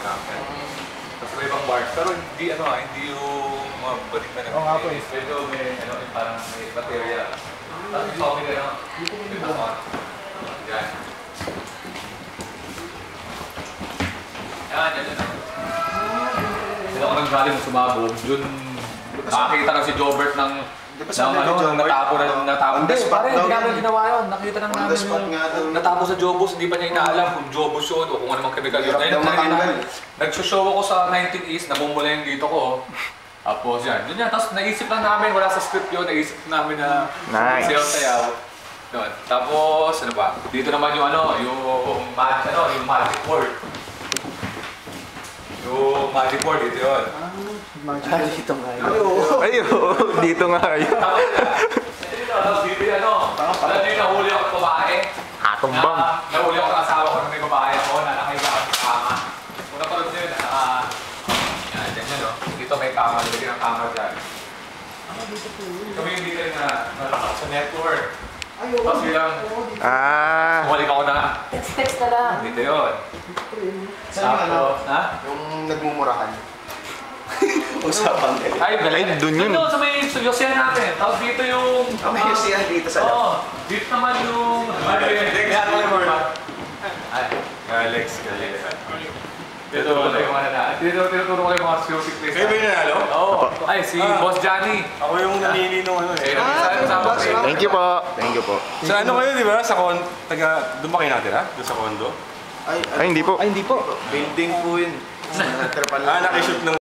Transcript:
namin. Tapos may ibang bars, pero hindi hindi yung mga balik na Oo nga po eh. Pero may parang may material. Tapos yung coffee na yung tamon. Yan. Yan. Sila ko nang galing sumabog, yun nakakita na si Jobert ng natapon. Hindi, Pare, hindi daw namin yun. ginawa yun. Nakita lang namin yung natapon sa Jobos, hindi pa niya inaalam kung Jobos yun o kung ano mang chemical yun. Nag-show ako sa 19 East, namumula yung dito ko. Tapos yan, yun yan. Tapos naisip lang namin, wala sa script yun, naisip namin na sayaw-sayaw. Yun. Tapos, ano ba? Dito naman yung yung magic word. Yung magic word, dito yun. Dito nga yun. Dito nga kayo. Tapos dito yun, alam niyo yung nahuli ako ng babae. Atumbang. Nahuli ako ng asawa ko ng may babae ako na nakahiga ako sa kama. Kung naparod nyo yun, dito may kama, nilagyan ng kama dyan. Kami yung dito na sa network. Tapos bilang, bumalik ako na. Text na lang. Dito yun. Saan yung Yung nagmumurahan? Usapan kayo. Ay, galing. Dun yun. Doon sa may Yosian natin. Tapos dito yung... May Yosian dito sa Oo. Dito naman yung... Alex. Dito tinuturo ko yung mga music place. Kayo ba yung nanalo? Oo. Ay, si Boss Johnny. Ako yung namili nung Thank you po. Thank you po. Sa ano kayo, di ba? Sa doon ba kayo natira? Doon sa condo? Ay, hindi po. Ay, hindi po. Building po yun. Nakishoot ng